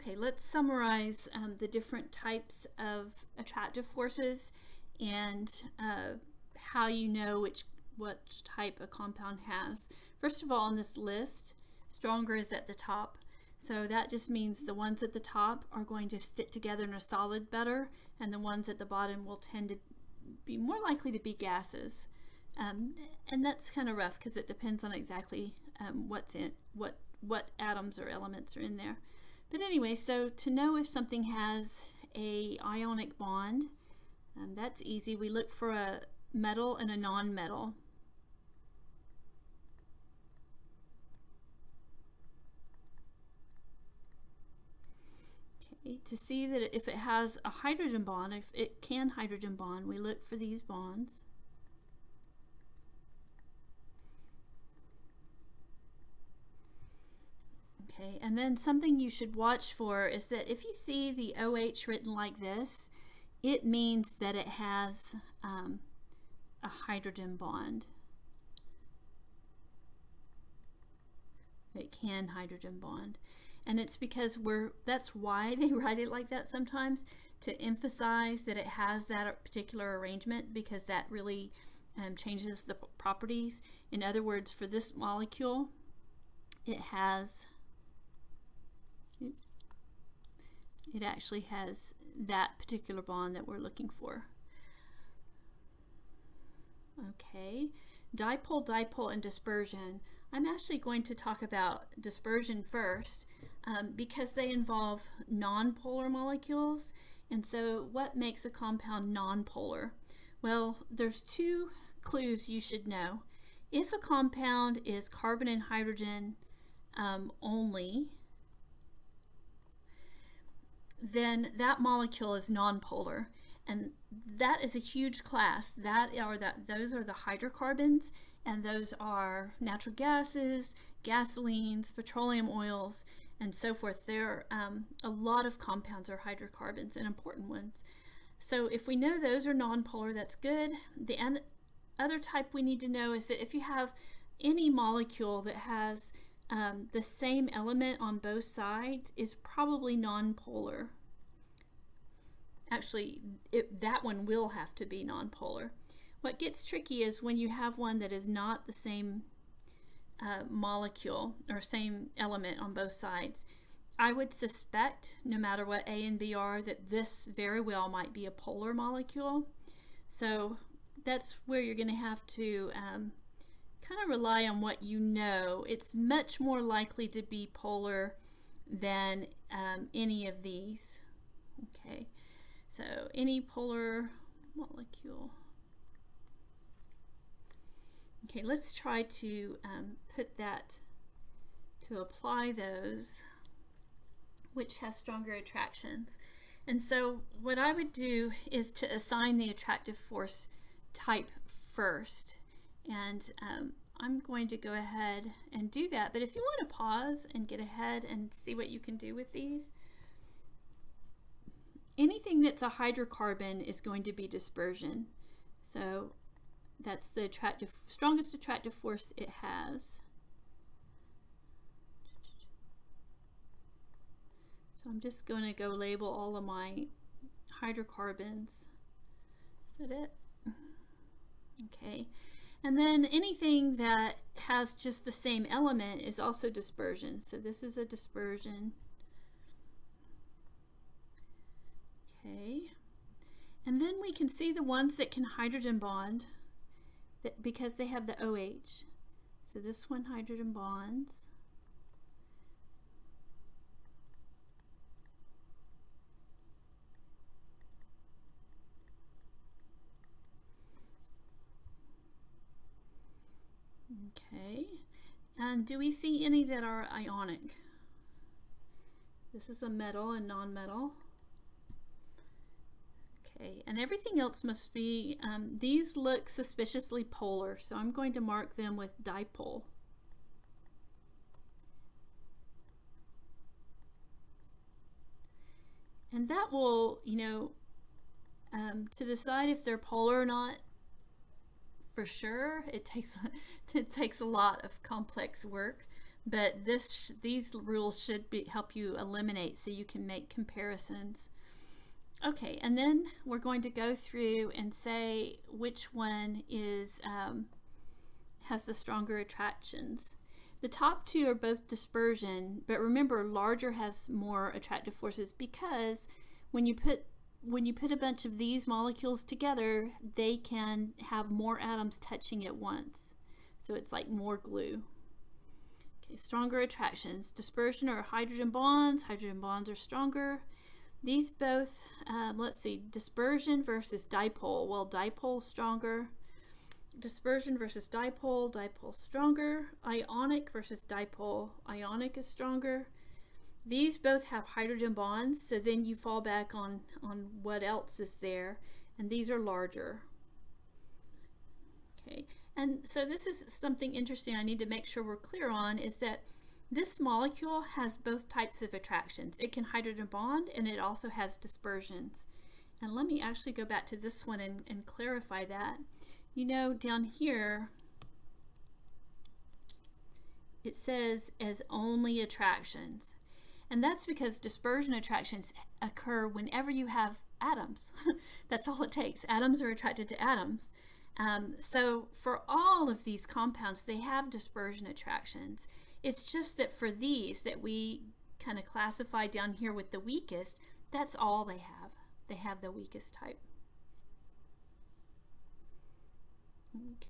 Okay, let's summarize the different types of attractive forces and how you know what type a compound has. First of all, on this list, stronger is at the top. So that just means the ones at the top are going to stick together in a solid better, and the ones at the bottom will tend to be more likely to be gases. And that's kind of rough because it depends on exactly what's in what atoms or elements are in there. But anyway, so to know if something has a ionic bond, that's easy. We look for a metal and a non-metal. Okay, to see that if it has a hydrogen bond, if it can hydrogen bond, we look for these bonds. Okay, and then something you should watch for is that if you see the OH written like this, it means that it has a hydrogen bond. It can hydrogen bond. And it's because that's why they write it like that sometimes, to emphasize that it has that particular arrangement, because that really changes the properties. In other words, for this molecule, it actually has that particular bond that we're looking for. Okay, dipole, dipole, and dispersion. I'm actually going to talk about dispersion first because they involve nonpolar molecules. And so what makes a compound nonpolar? Well, there's two clues you should know. If a compound is carbon and hydrogen only, then that molecule is nonpolar, and that is a huge class. Those are the hydrocarbons, and those are natural gases, gasolines, petroleum oils, and so forth. There are a lot of compounds are hydrocarbons, and important ones. So if we know those are nonpolar, that's good. The other type we need to know is that if you have any molecule that has the same element on both sides, is probably nonpolar. Actually, that one will have to be nonpolar. What gets tricky is when you have one that is not the same molecule or same element on both sides. I would suspect, no matter what A and B are, that this very well might be a polar molecule. So that's where you're going to have to kind of rely on what you know. It's much more likely to be polar than any of these. Okay, so any polar molecule. Okay, let's try to apply those, which has stronger attractions. And so what I would do is to assign the attractive force type first. And I'm going to go ahead and do that. But if you want to pause and get ahead and see what you can do with these, anything that's a hydrocarbon is going to be dispersion. So that's the strongest attractive force it has. So I'm just going to go label all of my hydrocarbons. Is that it? Okay. And then anything that has just the same element is also dispersion. So this is a dispersion. Okay. And then we can see the ones that can hydrogen bond because they have the OH. So this one hydrogen bonds. Okay, and do we see any that are ionic? This is a metal and non-metal. Okay, and everything else must be, these look suspiciously polar, so I'm going to mark them with dipole. And that will, to decide if they're polar or not, for sure, it takes a lot of complex work, but these rules should help you eliminate so you can make comparisons. Okay, and then we're going to go through and say which one has the stronger attractions. The top two are both dispersion, but remember, larger has more attractive forces because when you put a bunch of these molecules together, they can have more atoms touching at once. So it's like more glue. Okay, stronger attractions. Dispersion are hydrogen bonds. Hydrogen bonds are stronger. These both, let's see, dispersion versus dipole. Well, dipole's stronger. Dispersion versus dipole, dipole stronger. Ionic versus dipole, ionic is stronger. These both have hydrogen bonds, so then you fall back on what else is there, and these are larger. Okay, and so this is something interesting I need to make sure we're clear on, is that this molecule has both types of attractions. It can hydrogen bond, and it also has dispersions. And let me actually go back to this one and clarify that. You know, down here, it says as only attractions. And that's because dispersion attractions occur whenever you have atoms. That's all it takes. Atoms are attracted to atoms. So for all of these compounds, they have dispersion attractions. It's just that for these that we kind of classify down here with the weakest, that's all they have. They have the weakest type. Okay.